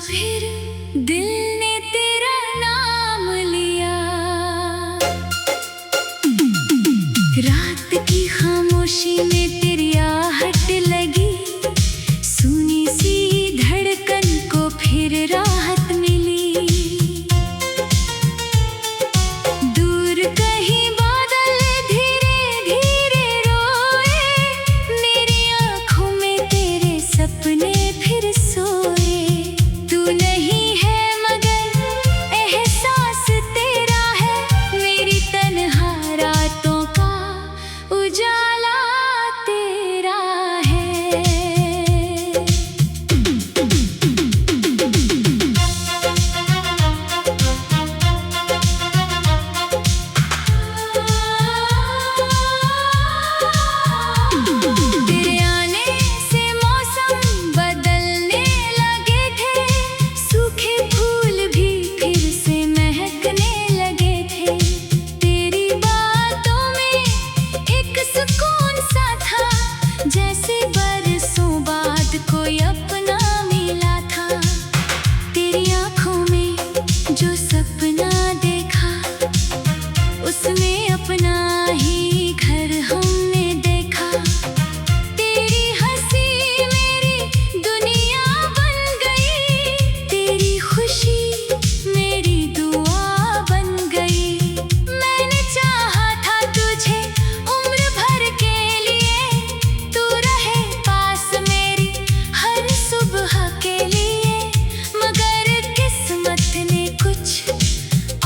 फिर दिल ने तेरा नाम लिया। रात की खामोशी में तेरी आहट लगी, सुनी सी धड़कन को फिर राहत मिली। दूर कहीं बादल धीरे धीरे रोए, मेरी आंखों में तेरे सपने फिर सोए। तू नहीं है मगर एहसास तेरा है, मेरी तन्हा रातों का उजाला तेरा है। तेरे आने से मौसम बदलने लगे थे, सूखे फूल भी फिर से महकने लगे थे। तेरी बातों में एक सुकून सा था, जैसे बरसों बाद कोई अपना मिला था। तेरी आंखों में जो सपना देखा, उसमें अपना ही घर हमने देखा। तेरी हंसी मेरी दुनिया बन गई, तेरी खुशी मेरी दुआ बन गई। मैंने चाहा था तुझे उम्र भर के लिए, तू रहे पास मेरी हर सुबह के लिए। मगर किस्मत ने कुछ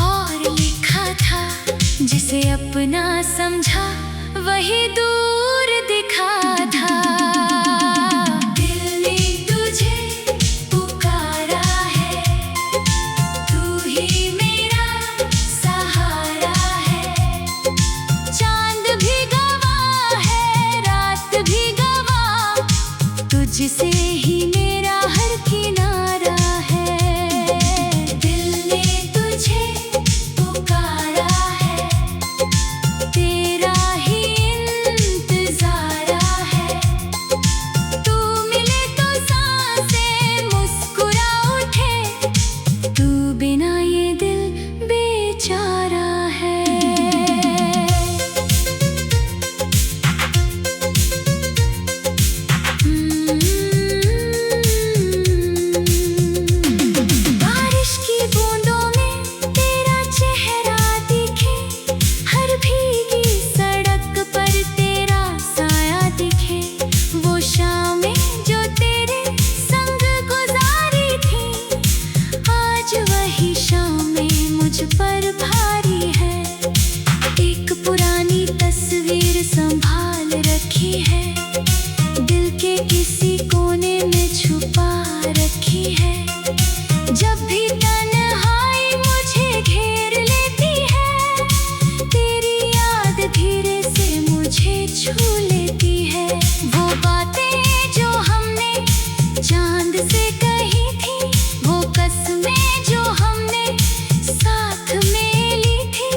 और लिखा था, जिसे अपना समझा वही दूर दिखा था। दिल ने तुझे पुकारा है, तू ही मेरा सहारा है। चांद भी गवाह है, रात भी गवाह, तुझसे ही मेरा हर किनारा है। दिल ने तुझे पुकारा है, तेरा ही इंतज़ार है। तू मिले तो सांसें मुस्कुरा उठे, तू बिना ये दिल बेचारा है। बारिश की बूंदों में तेरा चेहरा दिखे, हर भीगी सड़क पर तेरा साया दिखे। वो शामें जो तेरे संग गुजारी थी, आज वही शामें मुझ पर भारी है। एक पुरानी तस्वीर संभाल रखी है, दिल के किसी कोने में छुपा रखी है। जब भी तन्हाई मुझे घेर लेती है, तेरी याद धीरे से मुझे छू लेती है। वो बातें जो हमने चांद से कही थी, वो कसमें जो हमने साथ में ली थी,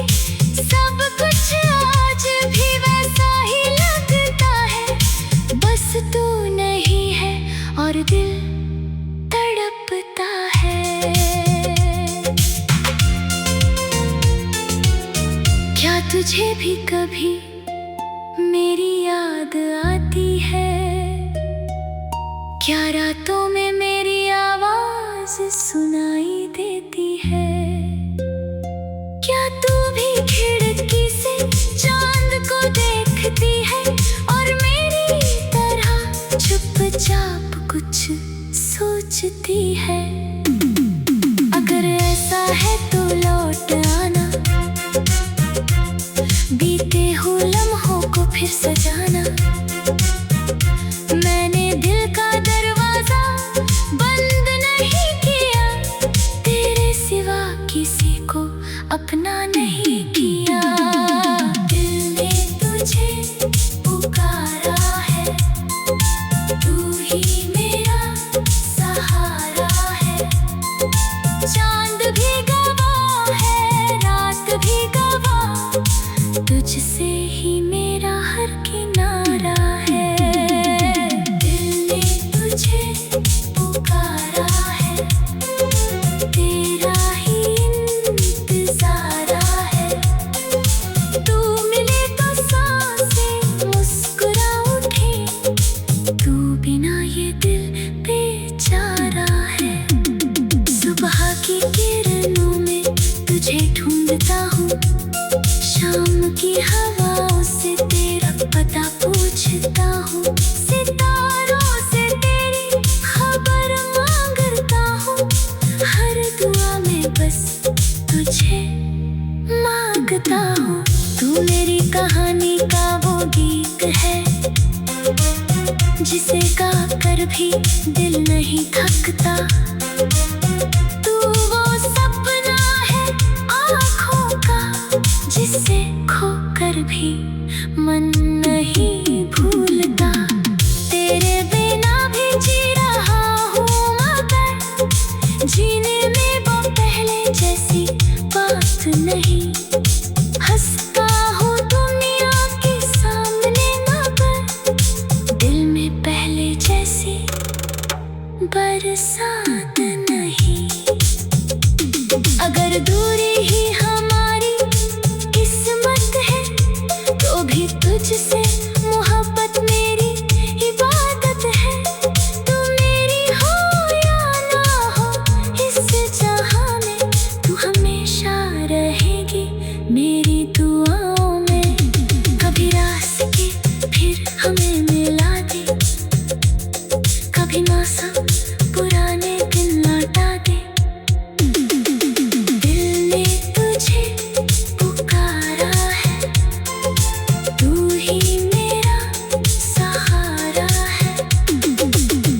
सब कुछ आज भी वैसा ही लगता है। बस तू नहीं है और दिल तड़पता है। क्या तुझे भी कभी मेरी याद आती है? क्या रातों में मेरी आवाज सुनाई देती है? क्या तू भी खिड़की से चांद को देखती है और मेरी तरह चुपचाप कुछ सोचती है? अगर ऐसा है तो लौट आना, बीते हुए लम्हों को फिर सजाना। मैंने दिल का दरवाजा बंद नहीं किया, तेरे सिवा किसी को अपना नहीं किया। दिल ने तुझे पुकारा है, तू ही मेरा सहारा है। चांद भी गवाह है, रात भी गवाह, तुझसे ही मेरा हर किनारा है, जिसे गा कर भी दिल नहीं थकता। तू वो सपना है आँखों का, जिसे खो कर भी मन नहीं भूलता। तेरे बिना भी जी रहा हूँ मगर जीने में वो पहले जैसी बात नहीं। हंसता हूँ दुनिया के सामने मगर दिल में पहले जैसी बरसात नहीं। अगर दूरी ही हमारी किस्मत है तो भी तुझसे मोहब्बत मेरी इबादत है। तू मेरी हो या ना हो इस जहां में, तू हमेशा रहेगी मेरी दुआओं में। कभी रास्ते फिर हमें मिला दे, कभी मौसम पुराने दिन लौटा दे। दिल ने तुझे पुकारा है, तू ही मेरा सहारा है।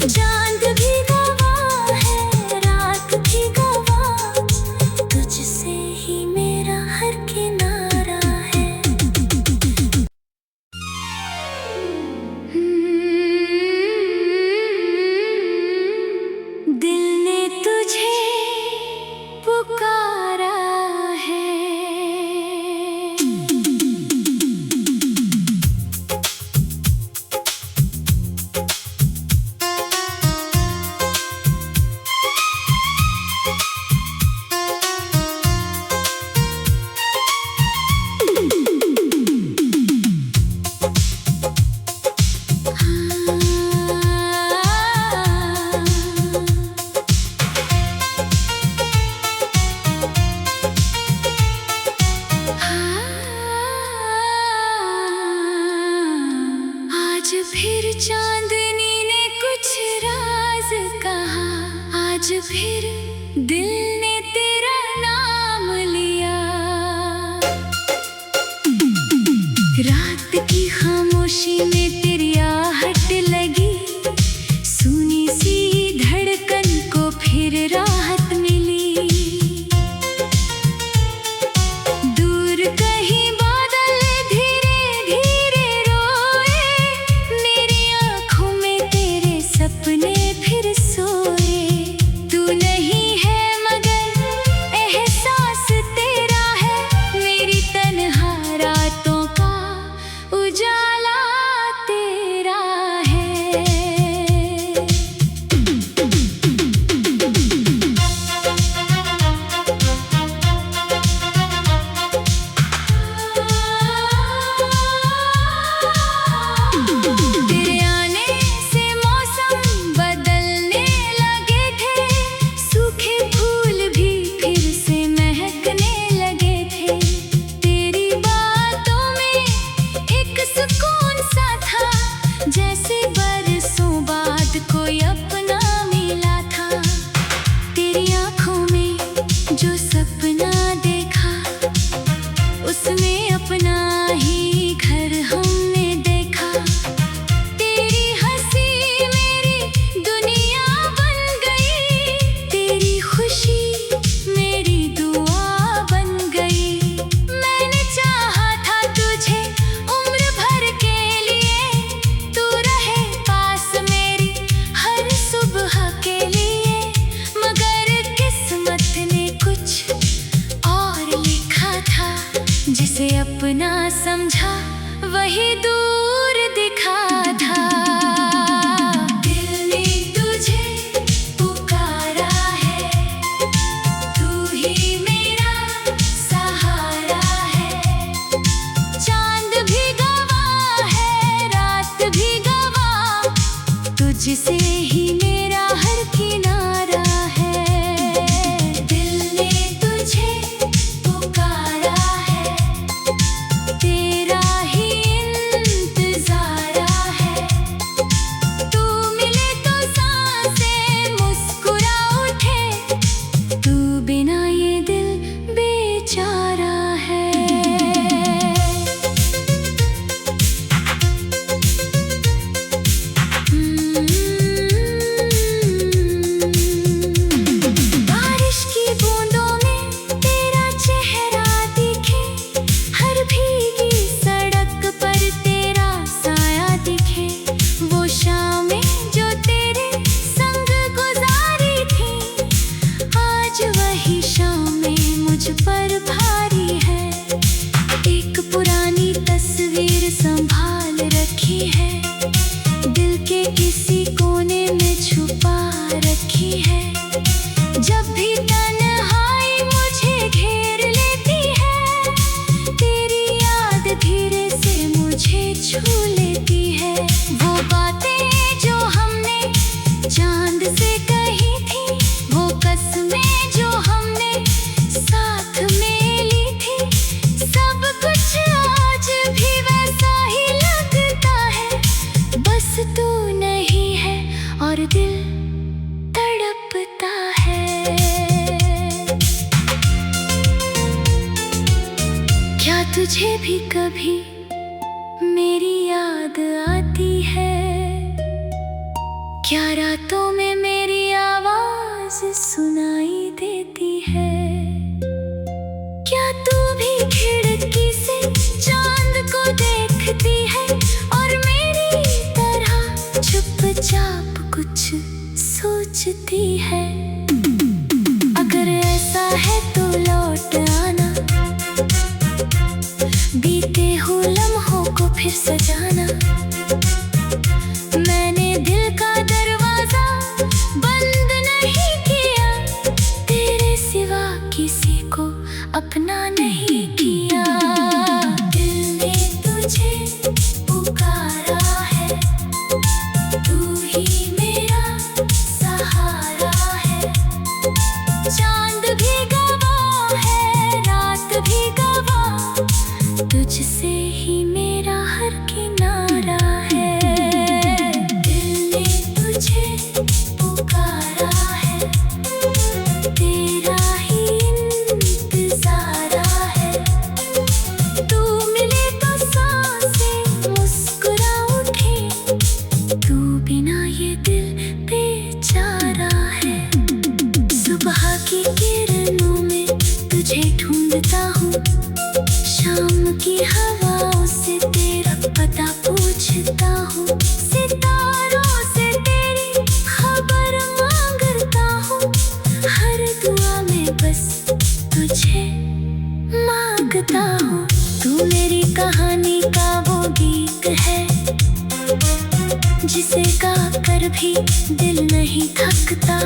चांद भी गवाह है, रात भी गवाह, तुझसे ही मेरा हर किनारा है। दिल ने तुझे पुकारा है। आज फिर चांदनी ने कुछ राज कहा, आज फिर दिल ने तेरा नाम लिया। रात की खामोशी में तेरी आहट लगी, सुनी सी धड़कन को फिर राहत मिली। दूर कहीं बादल धीरे धीरे रोए, मेरी आँखों में तेरे सपने फिर सोए। तू नहीं है मगर एहसास तेरा है, मेरी तन्हा रातों का उजाला तेरा है। तेरे आने से मौसम बदलने लगे थे, सूखे फूल भी फिर से महकने लगे थे। तेरी बातों में एक सुकून सा था, जैसे बरसों बाद कोई अपना मिला था। तेरी आँखों में जो सपना देखा, उसमें अपना ही घर हमने देखा। तेरी हंसी मेरी दुनिया बन गई, तेरी खुशी मेरी दुआ बन गई। मैंने चाहा था तुझे उम्र भर के लिए, तू रहे पास मेरी हर सुबह के लिए। मगर किस्मत ने कुछ और लिखा था, जिसे अपना समझा वही दूर दिखा था। दिल ने तुझे पुकारा है, तू ही मेरा सहारा है। चांद भी गवाह है, रात भी गवाह, तुझसे ही मेरा हर किनारा है। दिल ने तुझे पुकारा है, तेरा ही इंतज़ारा है। तू मिले तो सांसें मुस्कुरा उठे, तू बिना ये दिल बेचारा है। याद आती है। क्या रातों में मेरी आवाज सुनाई देती है। क्या तू भी खिड़की से चांद को देखती है और मेरी तरह चुपचाप कुछ सोचती है। अगर ऐसा है तो लौट आना, बीते हुए लम्हों को फिर सजाना। मैंने दिल का दरवाजा बंद नहीं किया, तेरे सिवा किसी को अपना नहीं किया। दिल ने तुझे पुकारा है, तू ही मेरा सहारा है। चांद भी गवाह है, रात भी गवाह, तुझसे ही मेरा हर किनारा है। दिल ने तुझे पुकारा है, तेरा ही इंतज़ार है। तू मिले तो सांसें मुस्कुरा उठे, तू बिना ये दिल बेचारा है। सुबह की किरणों में तुझे ढूंढता हूँ, शाम की हवाओं से तेरा पता पूछता हूँ। सितारों से तेरी खबर मांगता हूँ, हर दुआ में बस तुझे मांगता हूँ। तू मेरी कहानी का वो गीत है, जिसे गा कर भी दिल नहीं थकता।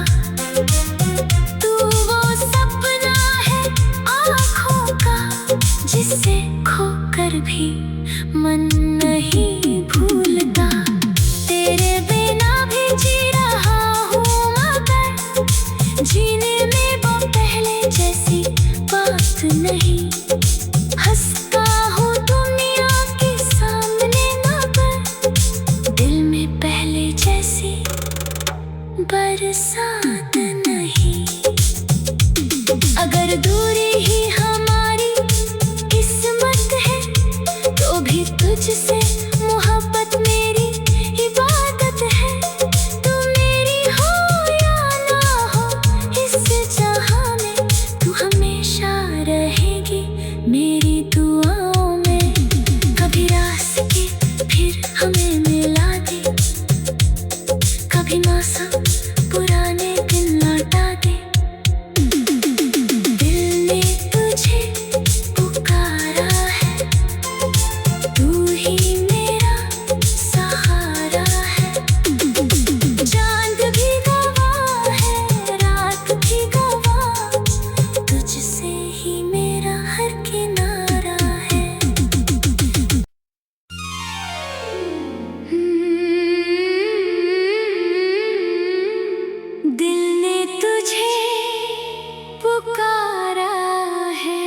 तू वो सपना है आँखों का, जिसे खोकर भी मन नहीं भूलता। तेरे बिना भी जी रहा हूँ मगर जीने में वो पहले जैसी बात नहीं। हंसता हूँ दुनिया के सामने मगर दिल में पहले जैसी बरसात नहीं। अगर दूरी ही हमारी किस्मत है, तो भी तुझसे मोहब्बत मेरी इबादत है। तू मेरी हो या ना हो इस जहां में, तू हमेशा रहेगी मेरी दुआओं में। कभी रास्ते फिर हमें मिला दे, कभी मौसम पुराने दिन लौटा दे। दिल ने तुझे पुकारा है, तू ही मेरा सहारा है। चांद भी गवाह है, रात भी गवाह, तुझसे ही मेरा हर किनारा है। दिल ने तुझे पुकारा है।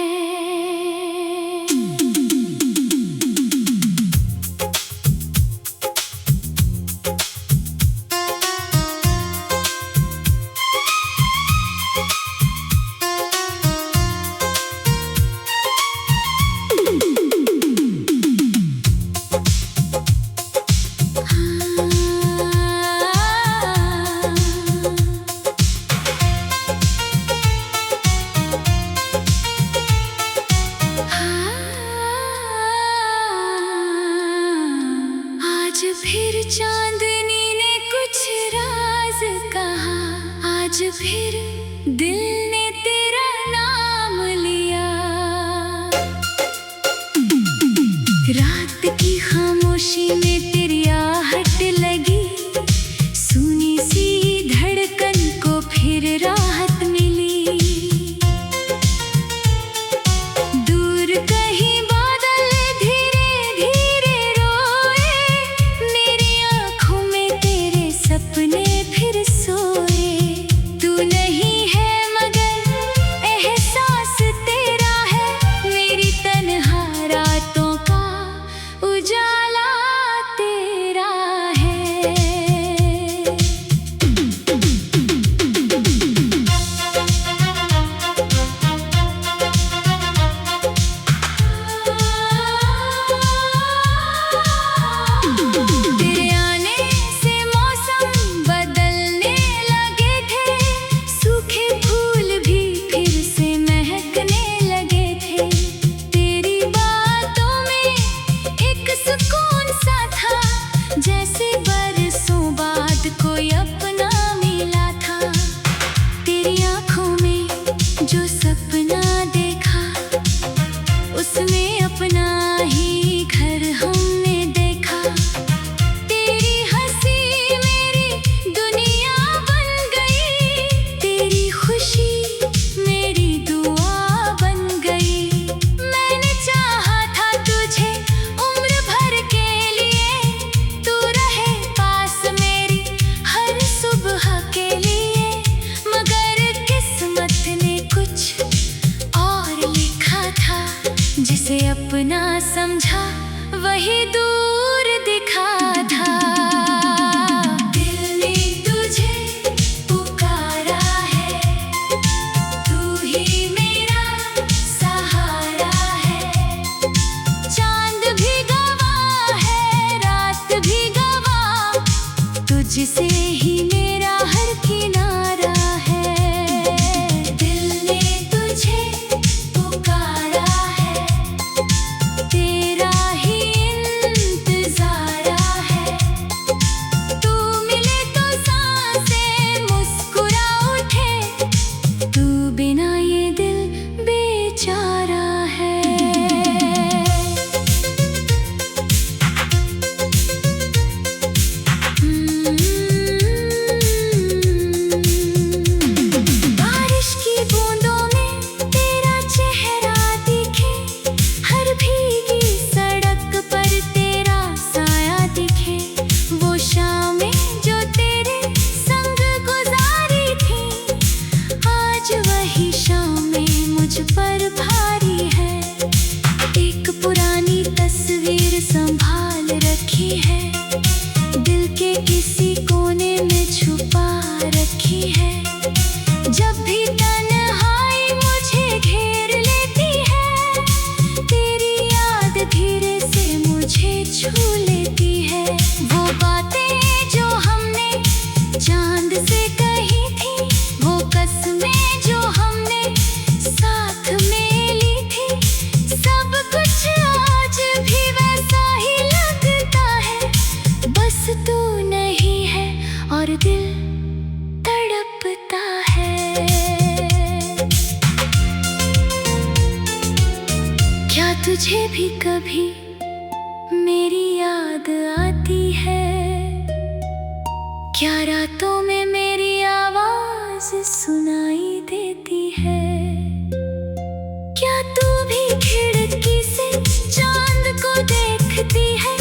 आज फिर चांदनी ने कुछ राज कहा, आज फिर दिल ने तेरा नाम लिया। रात की खामोशी में तेरी आहट लगी, सुनी सी धड़कन को फिर राहत मिली। दूर कहीं बादल धीरे धीरे रोए, मेरी आँखों में तेरे सपने फिर सोए। तू नहीं है मगर एहसास तेरा है, मेरी तन्हा रातों का उजाला तेरा तुझसे ही मेरा हर किनारा है। दिल ने तुझे पुकारा है, तेरा ही इंतज़ारा है। तू मिले तो सांसें मुस्कुरा उठे, तू बिना ये दिल बेचारा है। बारिश की बूंदों में तेरा चेहरा दिखे, हर भीगी सड़क पर तेरा साया दिखे। वो शामें जो तेरे संग गुजारी थी, आज वही शामें मुझ पर भारी है। एक पुरानी तस्वीर संभाल रखी है, दिल के किसी कोने में छुपा रखी है। जब भी तन्हाई मुझे घेर लेती है, तेरी याद धीरे से मुझे छू लेती है। वो बातें जो हमने चांद से कही थी, वो कसमें जो हमने साथ में ली थी, सब कुछ आज भी वैसा ही लगता है। बस तू नहीं है और दिल तड़पता है। क्या तुझे भी कभी मेरी याद आती है? क्या रातों में मेरी आवाज सुनाई देती है? क्या तू भी खिड़की से चांद को देखती है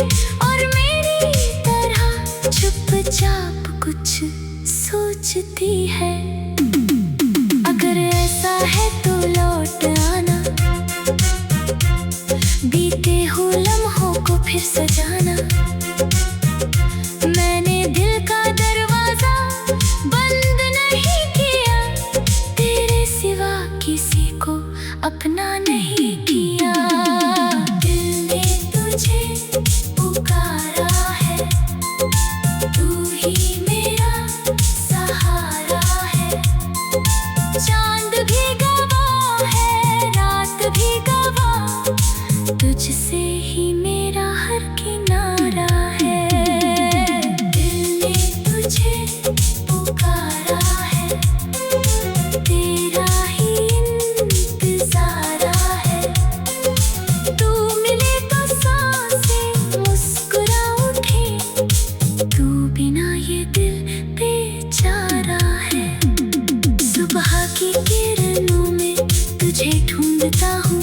और मेरी तरह चुपचाप कुछ सोचती है? अगर ऐसा है तो लौट आना, बीते हुए लम्हों को फिर सजाना। मैंने दिल का दरवाजा बंद नहीं किया, तेरे सिवा किसी को अपना नहीं किया। दिल ने तुझे पुकारा है, तू ही मेरा सहारा है। चांद भी गवाह है, रात भी गवाह, तुझसे ही मेरा हर किनारा है। दिल ने तुझे पुकारा है, तेरा ही इंतज़ारा है। तू मिले तो सांसें मुस्कुरा उठे, तू बिना ये दिल बेचारा है। सुबह की किरणों में तुझे ढूंढता हूँ,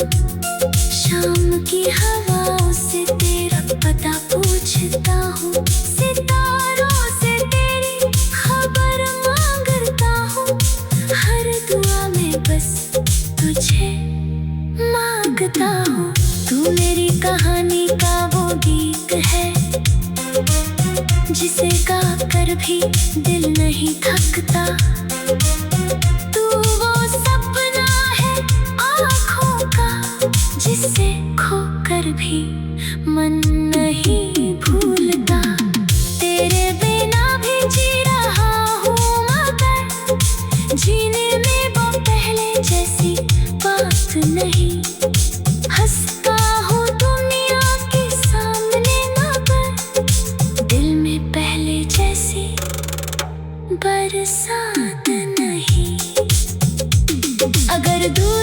शाम की हवाओं से तेरा पता पूछता हूँ। सितारों से तेरी खबर मांगता हूँ, हर दुआ में बस तुझे मांगता हूँ। तू मेरी कहानी का वो गीत है, जिसे गा कर भी दिल नहीं थकता। तू वो सपना है आँखों का, जिसे खोकर भी मन नहीं भूलता। तेरे बिना भी जी रहा हूँ मगर जीने में वो पहले जैसी बात नहीं। हंसता हूँ दुनिया के सामने मगर दिल में पहले जैसी बरसात नहीं। अगर दूर